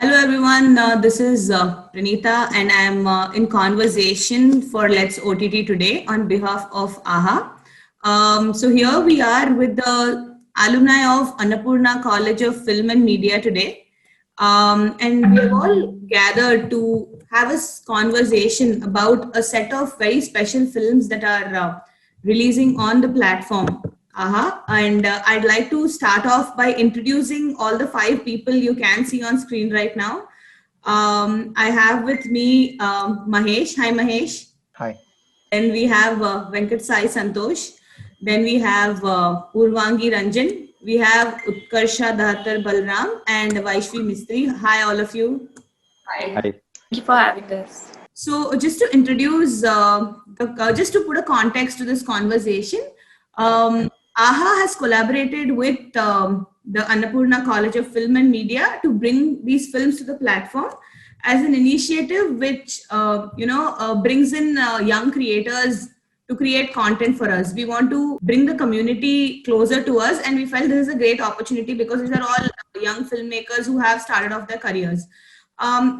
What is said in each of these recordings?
Hello everyone, this is Pranita and I'm in conversation for Let's OTT today on behalf of AHA. So here we are with the alumni of Annapurna College of Film and Media today. And we have all gathered to have a conversation about a set of very special films that are releasing on the platform. And I'd like to start off by introducing all the five people you can see on screen right now. I have with me Mahesh. Hi, Mahesh. Hi. Then we have Venkat Sai Santosh. Then we have Urvangi Ranjan. We have Utkarsha Dhatar Balram and Vaishvi Mistry. Hi, all of you. Hi. Hi. Thank you for having us. So, just to introduce, just to put a context to this conversation, AHA has collaborated with the Annapurna College of Film and Media to bring these films to the platform as an initiative which brings in young creators to create content for us. We want to bring the community closer to us, and we felt this is a great opportunity because these are all young filmmakers who have started off their careers.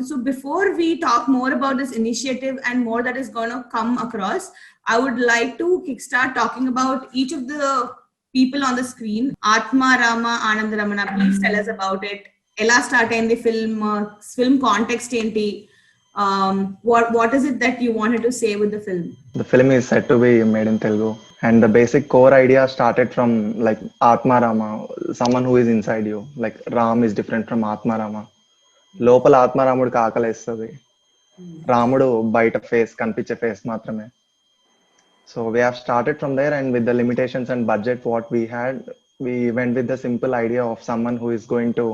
So before we talk more about this initiative and more that is going to come across, I would like to kickstart talking about each of the people on the screen. Atma Rama Anand Ramana, please tell us about it. Ella start in the film context enti. What is it that you wanted to say with the film? The film is said to be made in Telugu, and the basic core idea started from like Atma Rama, someone who is inside you. Like Ram is different from Atma Rama. లోపల ఆత్మారాముడికి ఆకలేస్తుంది, రాముడు బయట face కనిపించే face మాత్రమే. So we have started from there, and with the limitations and budget what we had, we went with the simple idea of someone who is going to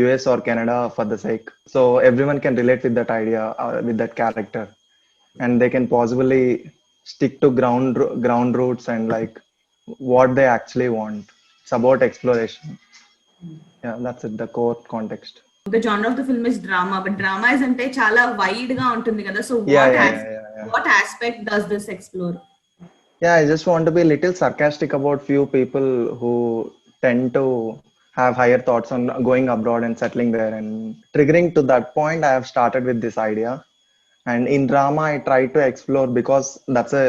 US or Canada for the sake. So everyone can relate with that idea, with that character, and they can possibly stick to ground roots and like what they actually want. It's about exploration. Yeah, that's it, the core context. The genre of the film is drama, but drama is ante chala wide ga untundi kada. So what aspect does this explore? Yeah, I just want to be a little sarcastic about few people who tend to have higher thoughts on going abroad and settling there, and triggering to that point I have started with this idea. And in drama I try to explore, because that's a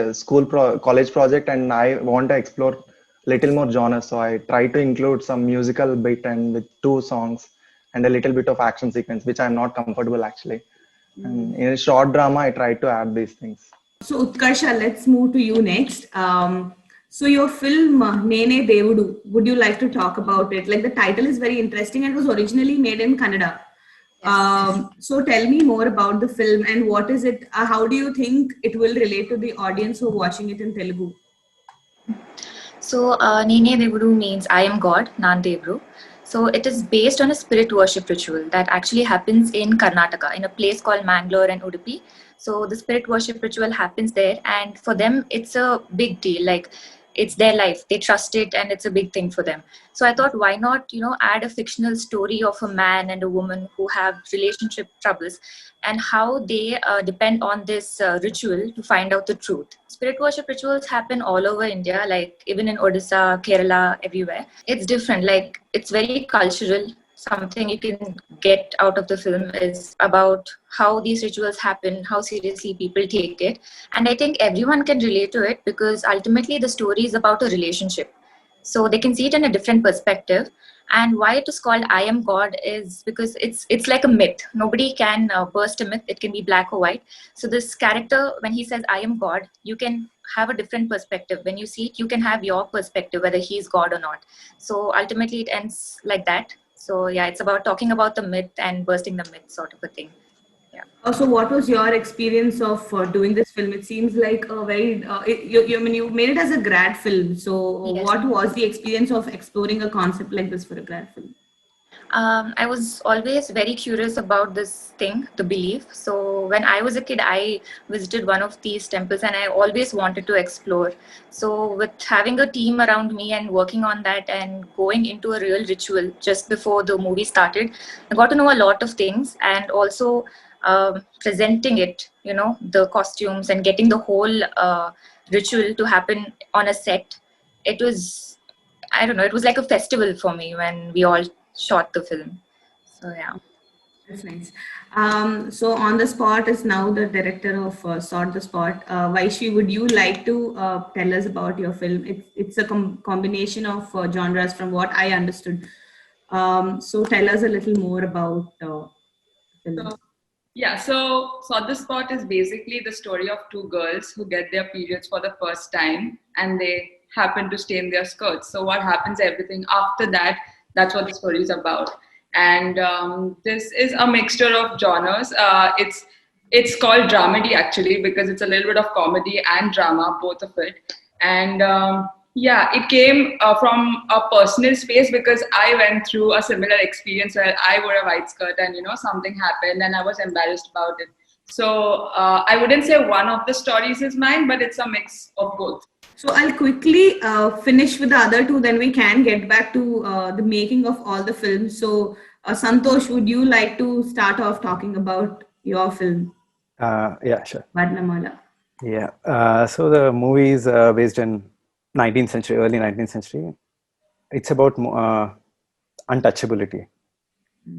college project and I want to explore little more genres, so I try to include some musical bit and with two songs and a little bit of action sequence, which I'm not comfortable actually. And in a short drama I try to add these things. So Utkarsha, let's move to you next. So your film Nene Devudu, would you like to talk about it? Like the title is very interesting and was originally made in Kannada. So tell me more about the film and what is it? How do you think it will relate to the audience who are watching it in Telugu? So, Nene Devudu means I am God, Nan Devru. So, it is based on a spirit worship ritual that actually happens in Karnataka, in a place called Mangalore and Udupi. So, the spirit worship ritual happens there, and for them, it's a big deal. Like, it's their life. They trust it, and it's a big thing for them. So, I thought, why not, add a fictional story of a man and a woman who have relationship troubles and how they depend on this ritual to find out the truth. Spirit worship rituals happen all over India, like even in Odisha, Kerala, everywhere. It's different, like it's very cultural. Something you can get out of the film is about how these rituals happen, how seriously people take it. And I think everyone can relate to it because ultimately the story is about a relationship. So they can see it in a different perspective. And why it is called I Am God is because it's like a myth. Nobody can burst a myth. It can be black or white. So this character, when he says I am God, you can have a different perspective. When you see it, you can have your perspective, whether he's God or not. So ultimately it ends like that. So yeah, it's about talking about the myth and bursting the myth sort of a thing. So what was your experience of doing this film? It seems like a very, I mean, you made it as a grad film. So Yes. what was the experience of exploring a concept like this for a grad film? I was always very curious about this thing, the belief. So when I was a kid, I visited one of these temples and I always wanted to explore. So with having a team around me and working on that and going into a real ritual just before the movie started, I got to know a lot of things, and also presenting it, the costumes and getting the whole ritual to happen on a set. It was, I don't know, it was like a festival for me when we all shot the film. So yeah. That's nice. So on the spot is now the director of Sort the Spot. Vaishi, would you like to tell us about your film? It's a combination of genres from what I understood. So tell us a little more about film. So, yeah, so Sort the Spot is basically the story of two girls who get their periods for the first time and they happen to stain their skirts. So, what happens, everything after that, that's what the story is about. And this is a mixture of genres. It's called dramedy actually because it's a little bit of comedy and drama, both of it. And yeah, it came from a personal space because I went through a similar experience where I wore a white skirt and something happened and I was embarrassed about it. So I wouldn't say one of the stories is mine, but it's a mix of both. So I'll quickly finish with the other two, then we can get back to the making of all the films. So Santosh, would you like to start off talking about your film, Yeah, sure. Varnamala? Yeah. So the movie is based in 19th century, early 19th century. It's about untouchability.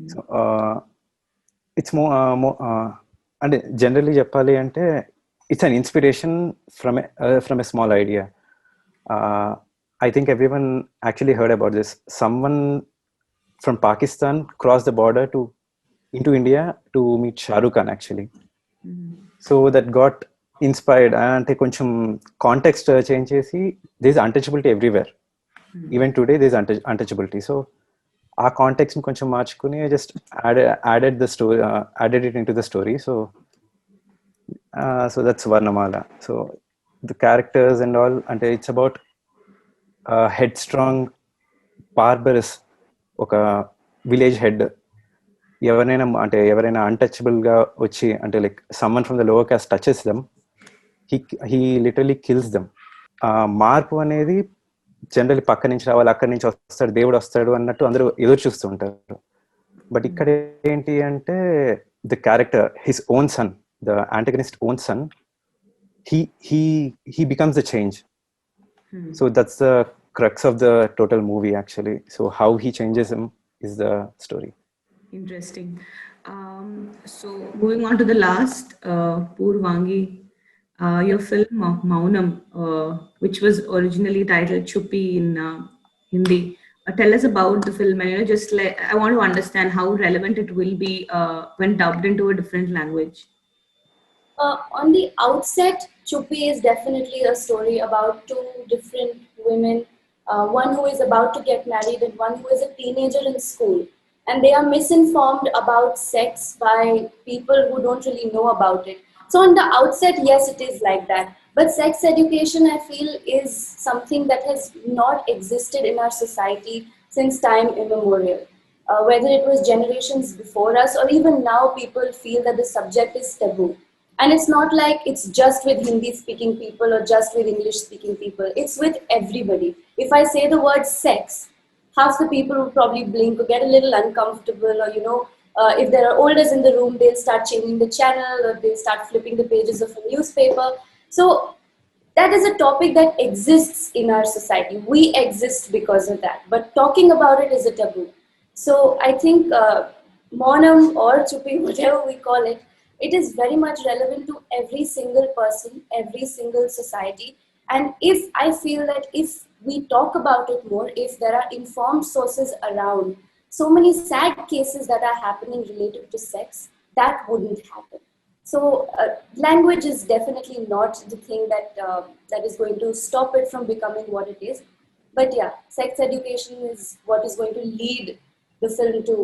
So it's and generally చెప్పాలి అంటే it's an inspiration from a small idea. I think everyone actually heard about this. Someone from Pakistan crossed the border into India to meet Shah Rukh Khan actually. So that got inspired అంటే కొంచెం context change చేసి there is untouchability everywhere. Even today there is untouchability. So ఆ context కొంచెం మార్చుకుని just added it into the story. So that's Varnamala. So the characters and all, and it's about headstrong, barbarous, ఒక village head ఎవరైనా untouchable గా వచ్చి అంటే like someone from the lower caste touches them, he literally kills them. మార్పు అనేది generally పక్క నుంచి రావాలి, అక్కడి నుంచి వస్తాడు, దేవుడు వస్తాడు అన్నట్టు అందరూ ఎదురు చూస్తూ ఉంటారు. బట్ ఇక్కడ ఏంటి అంటే the character, his own son, the antagonist own son, he becomes the change. So that's the crux of the total movie actually. So how he changes him is the story. Interesting. So moving on to the last, Purvangi, your film Maunam, which was originally titled Chuppi in Hindi. Tell us about the film, and just like I want to understand how relevant it will be when dubbed into a different language. On the outset, Chuppi is definitely a story about two different women, one who is about to get married and one who is a teenager in school. And they are misinformed about sex by people who don't really know about it. So on the outset, yes, it is like that. But sex education, I feel, is something that has not existed in our society since time immemorial. Whether it was generations before us or even now, people feel that the subject is taboo. And it's not like it's just with Hindi speaking people or just with English speaking people. It's with everybody. If I say the word sex, half the people will probably blink or get a little uncomfortable, or if there are elders in the room, they'll start changing the channel or they'll start flipping the pages of a newspaper. So that is a topic that exists in our society. We exist because of that. But talking about it is a taboo. So I think Maunam or Chuppi, whatever we call it, it is very much relevant to every single person, every single society. And if I feel that if we talk about it more, if there are informed sources around, so many sad cases that are happening related to sex, that wouldn't happen. So language is definitely not the thing that is going to stop it from becoming what it is. But yeah, sex education is what is going to lead the film to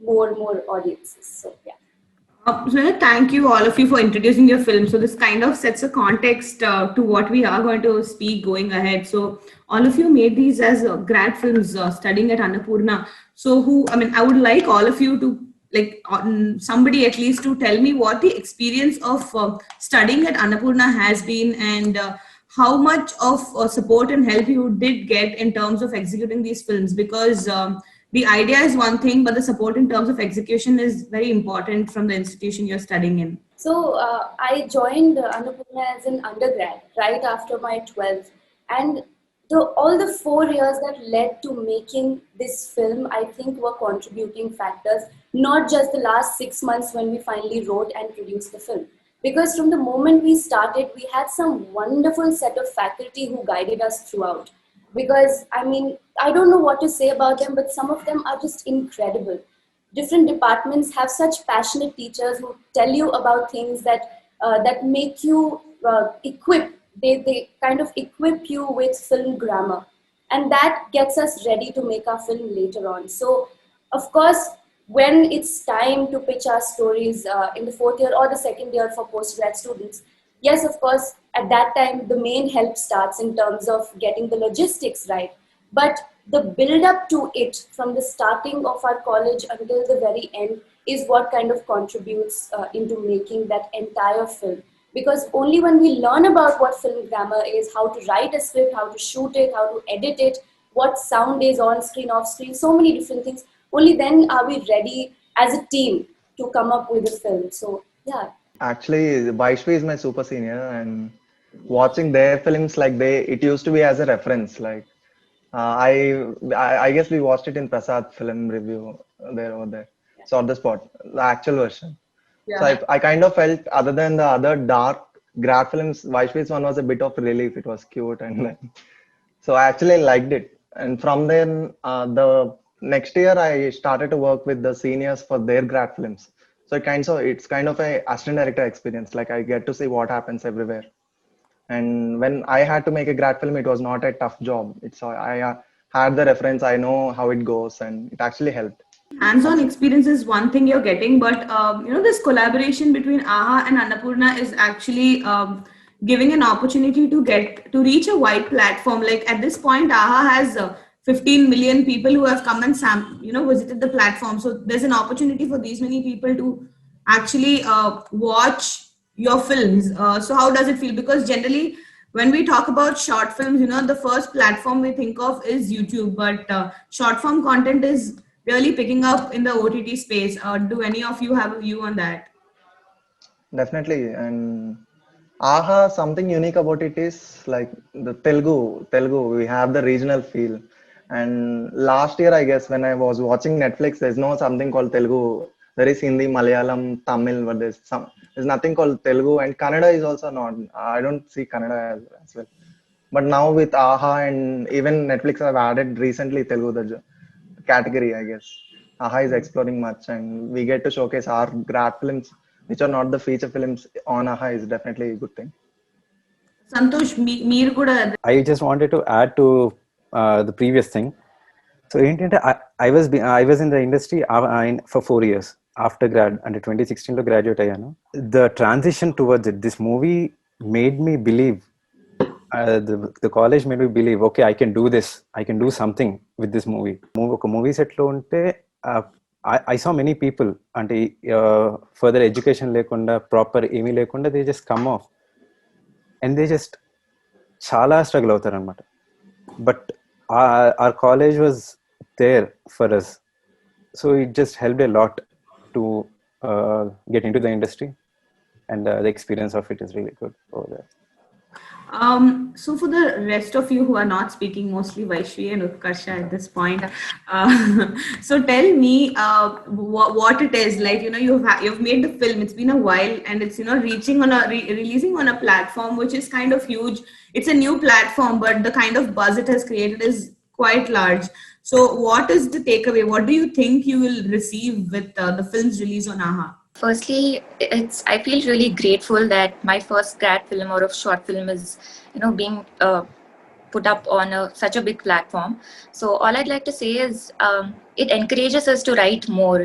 more and more audiences. So yeah. So thank you all of you for introducing your film. So this kind of sets a context to what we are going to speak going ahead. So all of you made these as grad films studying at Annapurna. So I would like all of you to somebody at least to tell me what the experience of studying at Annapurna has been, and how much of support and help you did get in terms of executing these films, because the idea is one thing, but the support in terms of execution is very important from the institution you're studying in. So I joined Annapurna as an undergrad right after my 12th, and all the 4 years that led to making this film, I think, were contributing factors. not just the last 6 months when we finally wrote and produced the film. Because from the moment we started, we had some wonderful set of faculty who guided us throughout. Because, I mean, I don't know what to say about them, but some of them are just incredible. Different departments have such passionate teachers who tell you about things that make you equip. They kind of equip you with film grammar, and that gets us ready to make our film later on. So, of course, when it's time to pitch our stories in the fourth year or the second year for postgrad students, yes, of course, at that time the main help starts in terms of getting the logistics right. But the build up to it from the starting of our college until the very end is what kind of contributes into making that entire film. Because only when we learn about what film grammar is, how to write a script, how to shoot it, how to edit it, what sound is on screen, off screen, so many different things, only then are we ready as a team to come up with a film. So, yeah. Actually, Vaishvi is my super senior, and watching their films, like it used to be as a reference. Like I guess we watched it in Prasad film review there over there. So on the spot, the actual version. So Yeah. I kind of felt, other than the other dark grad films, Vaishvi's one was a bit of relief. It was cute, and so I actually liked it. And from then, the next year I started to work with the seniors for their grad films. So it's kind of a assistant director experience. Like, I get to see what happens everywhere. And when I had to make a grad film, it was not a tough job. I had the reference. I know how it goes, and it actually helped. Hands-on experience is one thing you're getting, but this collaboration between AHA and Annapurna is actually giving an opportunity to get to reach a wide platform. Like at this point, AHA has 15 million people who have come and visited the platform. So there's an opportunity for these many people to actually watch your films. So how does it feel? Because generally, when we talk about short films, the first platform we think of is YouTube, but short form content is really picking up in the OTT space. Do any of you have a view on that? Definitely. And AHA, something unique about it is like the Telugu, we have the regional feel. And last year, I guess, when I was watching Netflix, there's no something called Telugu. There is Hindi, Malayalam, Tamil, but there's nothing called Telugu, and Kannada is also not. I don't see Kannada as well. But now with AHA and even Netflix have added recently Telugu the category, I guess. AHA is exploring much, and we get to showcase our grad films, which are not the feature films on AHA, is definitely a good thing. Santosh, మీరు కూడా I just wanted to add to the previous thing. So I was in the industry for 4 years after grad, under 2016 lo graduate ayyanu. The transition towards it, this movie made me believe, the college made me believe, okay, I can do this, I can do something with this movie. ఒక movie set లో ఉంటే I saw many people అంటే further education లేకుండా, proper ఏమీ లేకుండా, they just come off and they just చాలా struggle అవుతారు అనమాట. But our college was there for us, so it just helped a lot to get into the industry, and the experience of it is really good over there. So for the rest of you who are not speaking, mostly Vaishvi and Utkarsha at this point, so tell me what it is like. You've made the film. It's been a while, and it's reaching on releasing on a platform which is kind of huge. It's a new platform, but the kind of buzz it has created is quite large. So what is the takeaway? What do you think you will receive with the film's release on AHA? Firstly, I feel really grateful that my first grad film or a short film is, being put up on such a big platform. So all I'd like to say is it encourages us to write more,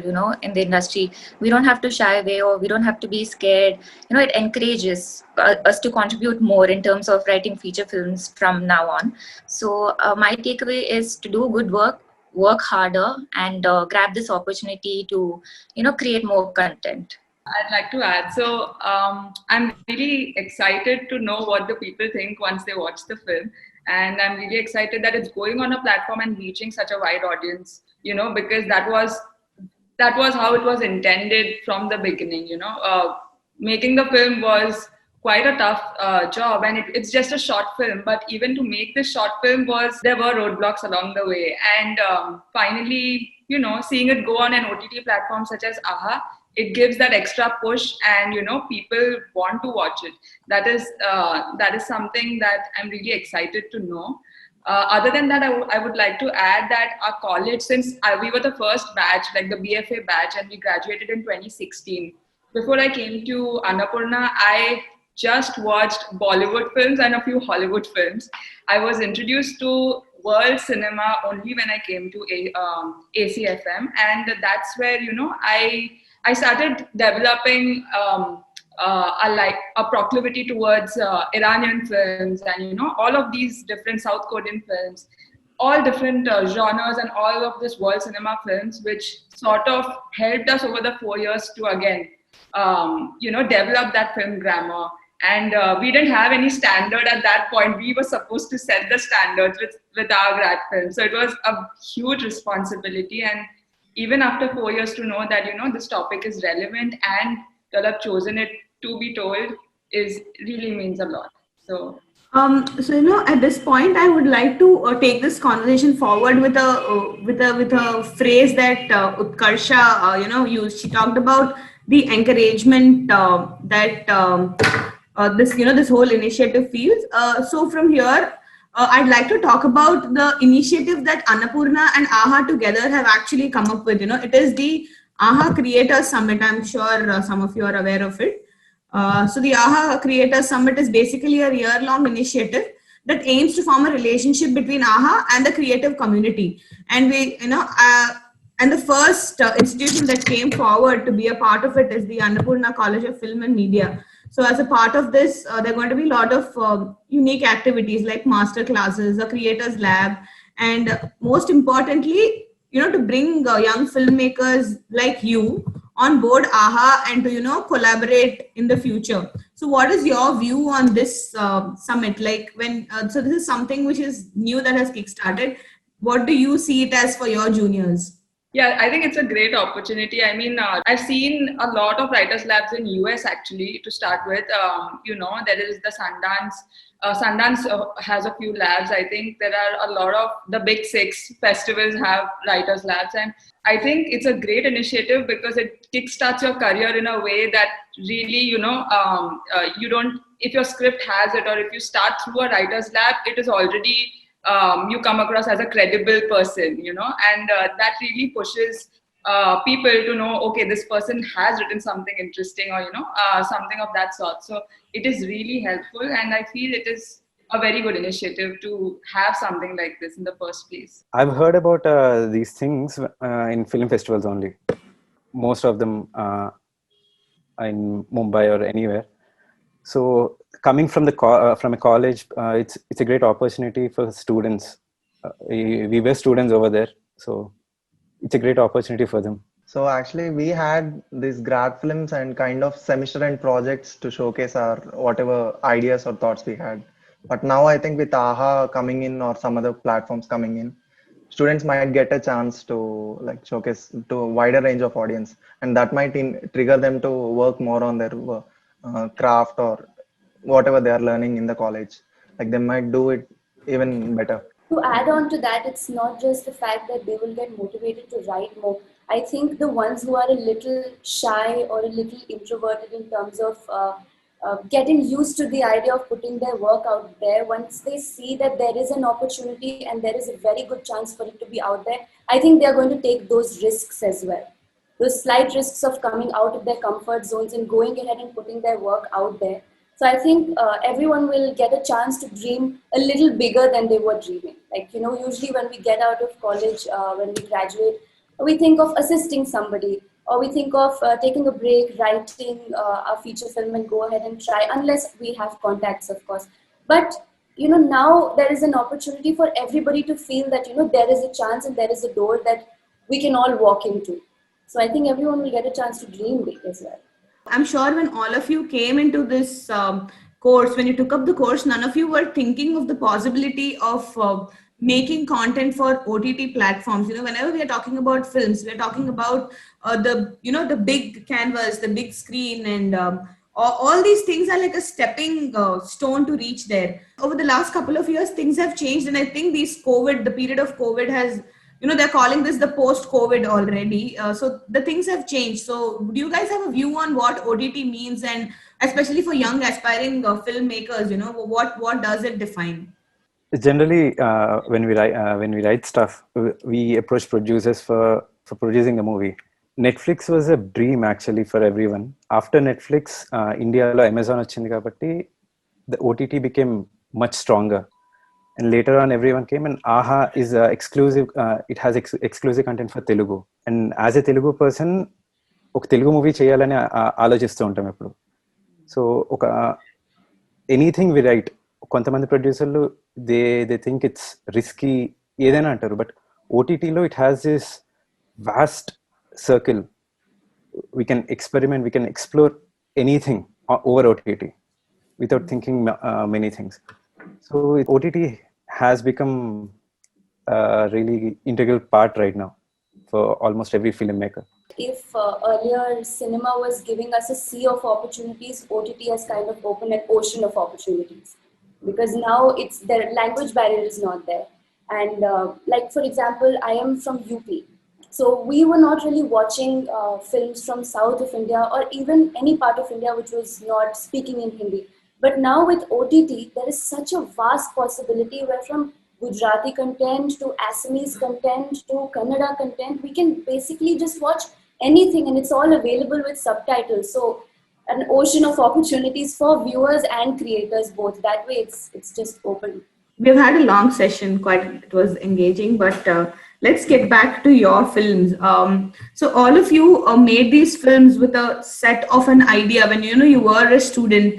in the industry. We don't have to shy away, or we don't have to be scared. It encourages us to contribute more in terms of writing feature films from now on. So my takeaway is to do good work harder, and grab this opportunity to create more content. I'd like to add. So I'm really excited to know what the people think once they watch the film, and I'm really excited that it's going on a platform and reaching such a wide audience. Because that was how it was intended from the beginning. Making the film was quite a tough job, and it's just a short film, but even to make this short film there were roadblocks along the way, and finally seeing it go on an OTT platform such as AHA, it gives that extra push, and people want to watch it. That is something that I'm really excited to know. Other than that, I would like to add that our college, since we were the first batch, like the BFA batch, and we graduated in 2016. Before I came to Annapurna, I just watched Bollywood films and a few Hollywood films. I was introduced to world cinema only when I came to ACFM, and that's where I started developing a proclivity towards Iranian films, and all of these different South Korean films, all different genres, and all of this world cinema films, which sort of helped us over the 4 years to again develop that film grammar. And we didn't have any standard at that point. We were supposed to set the standards with our grad film. So it was a huge responsibility. And even after 4 years to know that, this topic is relevant and that I've chosen it to be told really means a lot. So at this point, I would like to take this conversation forward with a phrase that Utkarsha, used. She talked about the encouragement that this whole initiative feels. So from here, I'd like to talk about the initiative that Annapurna and AHA together have actually come up with. It is the AHA Creator Summit. I'm sure some of you are aware of it. So the AHA Creator Summit is basically a year-long initiative that aims to form a relationship between AHA and the creative community. And and the first institution that came forward to be a part of it is the Annapurna College of Film and Media. So as a part of this, there are going to be a lot of unique activities like master classes, a creators lab, and most importantly, to bring young filmmakers like you on board AHA and to, collaborate in the future. So what is your view on this summit? Like so this is something which is new that has kickstarted. What do you see it as for your juniors? Yeah, I think it's a great opportunity. I mean, I've seen a lot of writers' labs in US actually to start with. There is the Sundance. Sundance has a few labs. I think there are a lot of the big 6 festivals have writers' labs. And I think it's a great initiative because it kickstarts your career in a way that really, you don't, if your script has it or if you start through a writer's lab, it is already you come across as a credible person, and that really pushes people to know, okay, this person has written something interesting or, something of that sort. So it is really helpful. And I feel it is a very good initiative to have something like this in the first place. I've heard about these things in film festivals only. Most of them in Mumbai or anywhere. So coming from from a college, it's a great opportunity for students. We were students over there, so it's a great opportunity for them. So actually, we had these grad films and kind of semester end projects to showcase our whatever ideas or thoughts we had. But now I think with AHA coming in or some other platforms coming in, students might get a chance to showcase to a wider range of audience, and that might trigger them to work more on their craft or whatever they are learning in the college. Like they might do it even better. To add on to that, it's not just the fact that they will get motivated to write more. I think the ones who are a little shy or a little introverted in terms of getting used to the idea of putting their work out there, once they see that there is an opportunity and there is a very good chance for it to be out there, I think they're going to take those risks as well. Those slight risks of coming out of their comfort zones and going ahead and putting their work out there. So I think everyone will get a chance to dream a little bigger than they were dreaming. Usually when we get out of college, when we graduate, we think of assisting somebody, or we think of taking a break, writing a feature film and go ahead and try, unless we have contacts, of course. But, now there is an opportunity for everybody to feel that, there is a chance and there is a door that we can all walk into. So I think everyone will get a chance to dream big as well. I'm sure when all of you came into this course, when you took up the course, none of you were thinking of the possibility of making content for OTT platforms. Whenever we are talking about films, we're talking about the big canvas, the big screen, and all these things are like a stepping stone to reach there. Over the last couple of years, things have changed, and I think the period of COVID has they're calling this the post-COVID already. So the things have changed. So do you guys have a view on what OTT means, and especially for young aspiring filmmakers, what does it define? Generally, when we write stuff, we approach producers for producing the movie. Netflix was a dream actually for everyone. After Netflix, Indiaలో Amazon వచ్చింది కాబట్టి the OTT became much stronger, and later on everyone came, and AHA is exclusive. It has exclusive content for Telugu, and as a Telugu person, ఒక Telugu movie చేయాలని ఆలోచిస్తూ ఉంటాం ఎప్పుడు. So ఒక anything we right, కొంతమంది ప్రొడ్యూసర్లు దే థింక్ ఇట్స్ రిస్కీ ఏదైనా అంటారు, బట్ ఓటీటీలో it has this vast circle. We can experiment, we can explore anything over OTT without thinking many things. So OTT has become a really integral part right now for almost every filmmaker. If earlier cinema was giving us a sea of opportunities, OTT has kind of opened an ocean of opportunities, because now it's the language barrier is not there. And like for example, I am from UP. So we were not really watching films from south of India or even any part of India which was not speaking in Hindi. But now with OTT, there is such a vast possibility where from Gujarati content to Assamese content to Kannada content, we can basically just watch anything, and it's all available with subtitles. So an ocean of opportunities for viewers and creators both. That way it's just open. We've had a long session, it was engaging, but let's get back to your films. So all of you made these films with a set of an idea when you were a student,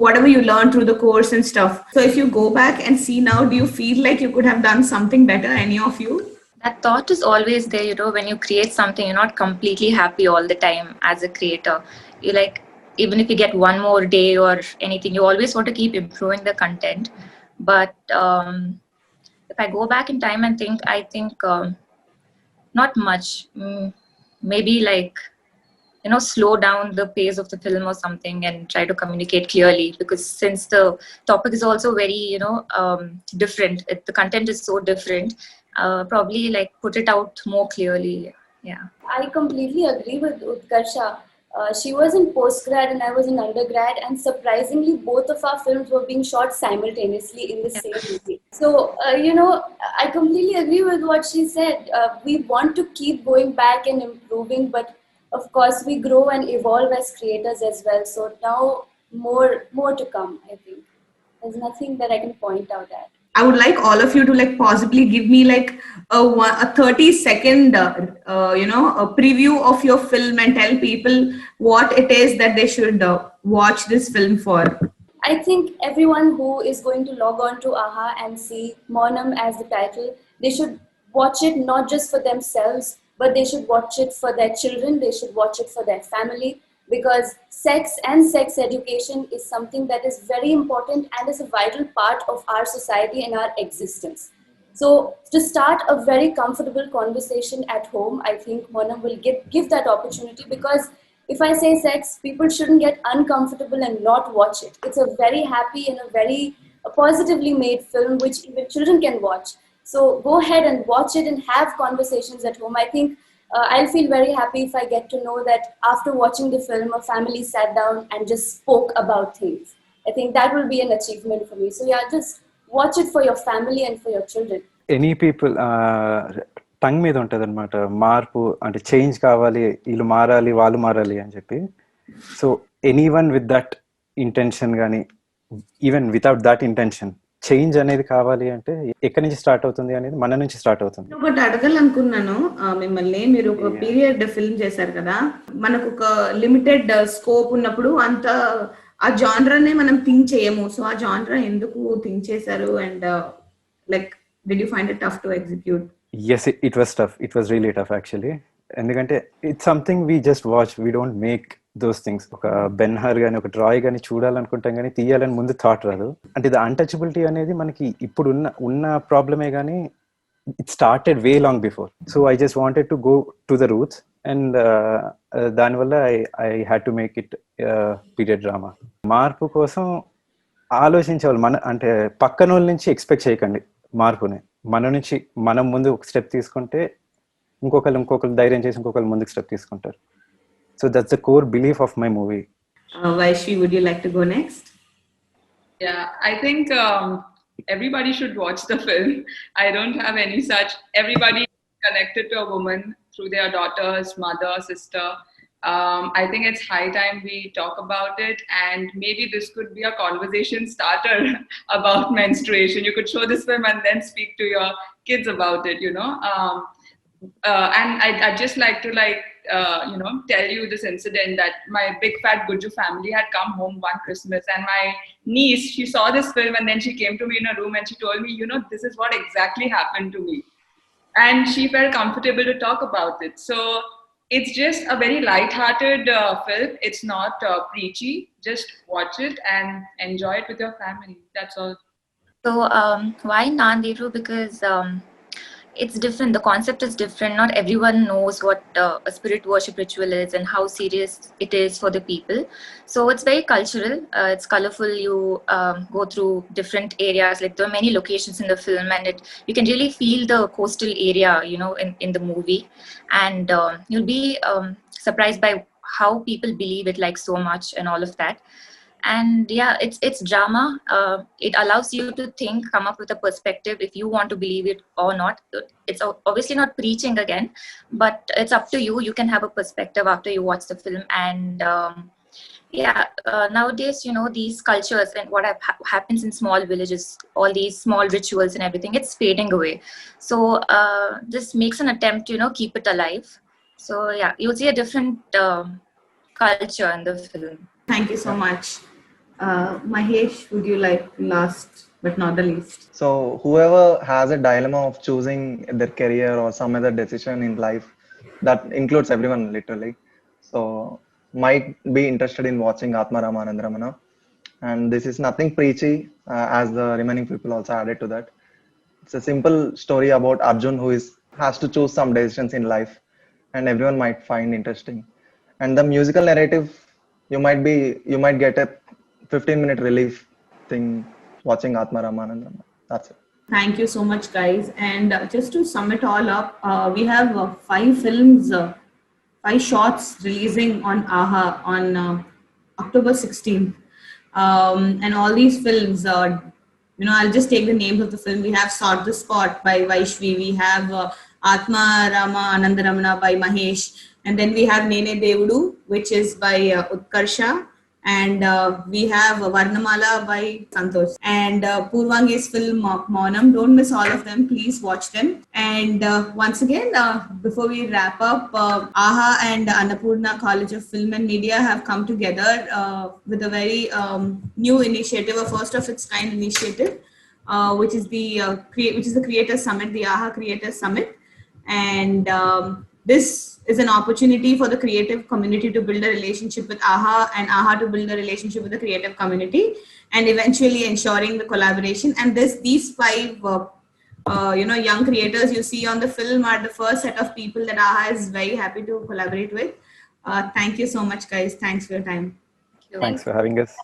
whatever you learned through the course and stuff. So if you go back and see now, do you feel like you could have done something better, any of you? That thought is always there, when you create something, you're not completely happy all the time as a creator. You like, even if you get one more day or anything, you always want to keep improving the content. But if I go back in time and think, I think not much. Maybe like, slow down the pace of the film or something and try to communicate clearly, because since the topic is also very, different, the content is so different, probably like put it out more clearly. Yeah. I completely agree with Utkarsha. She was in postgrad and I was in undergrad, and surprisingly both of our films were being shot simultaneously in the same movie. So I completely agree with what she said. We want to keep going back and improving, but of course we grow and evolve as creators as well. So now more to come. I think there's nothing that I can point out at. I would like all of you to like possibly give me like a 30-second, a preview of your film and tell people what it is that they should watch this film for. I think everyone who is going to log on to AHA and see Monam as the title, they should watch it not just for themselves, but they should watch it for their children, they should watch it for their family, because sex and sex education is something that is very important and is a vital part of our society and our existence. So to start a very comfortable conversation at home, I think Monam will give that opportunity, because if I say sex, people shouldn't get uncomfortable and not watch it. It's a very happy and a very positively made film which even children can watch. So go ahead and watch it and have conversations at home. I think I'll feel very happy if I get to know that after watching the film, a family sat down and just spoke about things. I think that will be an achievement for me. So yeah, just watch it for your family and for your children. Any people, tongue మీద ఉంటుంది అనమాట, మార్పు అంటే change కావాలి, వీళ్ళు మారాలి వాళ్ళు మారాలి అని చెప్పి. So anyone with that intention కానీ even without that intention, change అనేది కావాలి అంటే ఎక్కడి నుంచి స్టార్ట్ అవుతుంది అనేది మన నుంచి స్టార్ట్ అవుతుంది. ఒకటి అడగాలనుకున్నాను మిమ్మల్ని, మీరు ఒక పీరియడ్ ఫిల్మ్ చేశారు కదా, మనకు ఒక లిమిటెడ్ స్కోప్ ఉన్నప్పుడు అంత ఆ జానరానే మనం థింక్ చేయము. సో ఆ జానరా ఎందుకు థింక్ చేశారు, and like did you find it tough to execute? Yes, it was tough. It was really tough actually. ఎందుకంటే it's something we just watch, we don't make those things. ఒక Ben-Hur కానీ ఒక Troy కానీ చూడాలనుకుంటాం కానీ తీయాలని ముందు thought రాదు. అంటే ఇది అన్టచబిలిటీ అనేది మనకి ఇప్పుడు ఉన్న ప్రాబ్లమే కానీ it started way long before. So I just wanted to go to the roots, and దానివల్ల I had to make it period drama. మార్పు కోసం ఆలోచించేవాళ్ళు, మన అంటే పక్కన వాళ్ళ నుంచి ఎక్స్పెక్ట్ చేయకండి మార్పుని. మన నుంచి మనం ముందు ఒక స్టెప్ తీసుకుంటే ఇంకొకరు ధైర్యం చేసి ఇంకొకరు ముందుకు స్టెప్ తీసుకుంటారు. So that's the core belief of my movie. Vaishvi, would you like to go next? Yeah, I think everybody should watch the film. I don't have any such. Everybody connected to a woman through their daughter's mother, sister. I think it's high time we talk about it, and maybe this could be a conversation starter about menstruation. You could show this film and then speak to your kids about it, you know. And I'd just like to tell you this incident that my big fat Gujju family had come home one Christmas, and my niece, she saw this film and then she came to me in a room and she told me, you know, this is what exactly happened to me. And she felt comfortable to talk about it. So it's just a very light-hearted film. It's not preachy. Just watch it and enjoy it with your family. That's all. So why Nandevru? Because it's different. The concept is different. Not everyone knows what a spirit worship ritual is and how serious it is for the people. So it's very cultural. It's colorful. You go through different areas. Like there are many locations in the film, and you can really feel the coastal area, you know, in the movie. And you'll be surprised by how people believe it like so much and all of that. And yeah, it's drama. It allows you to think, come up with a perspective if you want to believe it or not. It's obviously not preaching again, but it's up to you. You can have a perspective after you watch the film. And nowadays, you know, these cultures and what happens in small villages, all these small rituals and everything, it's fading away. So this makes an attempt to, you know, keep it alive. So yeah, you'll see a different culture in the film. Thank you so much. Mahesh, would you like last but not the least? So whoever has a dilemma of choosing their career or some other decision in life, that includes everyone literally, so might be interested in watching Atmarama Anandaramana. And this is nothing preachy, as the remaining people also added to that. It's a simple story about Arjun who has to choose some decisions in life, and everyone might find interesting. And the musical narrative, you might get a 15-minute relief thing watching Atmarama Anandaramana. That's it. Thank you so much, guys. And just to sum it all up, we have 5 films, 5 shorts releasing on AHA on October 16th. And all these films, you know, I'll just take the names of the film. We have Sought the Spot by Vaishvi. We have Atmarama Anandaramana by Mahesh. And then we have Nene Devudu, which is by Utkarsha. And we have Varnamala by Santosh. And Purvangi's film Maunam. Don't miss all of them. Please watch them. And once again, before we wrap up, AHA and Annapurna College of Film and Media have come together with a very new initiative, a first of its kind initiative, which is the Creator Summit, the AHA Creator Summit. And this is an opportunity for the creative community to build a relationship with AHA and AHA to build a relationship with the creative community, and eventually ensuring the collaboration. And these 5 young creators you see on the film are the first set of people that AHA is very happy to collaborate with. Thank you so much, guys. Thanks for your time. Thanks for having us.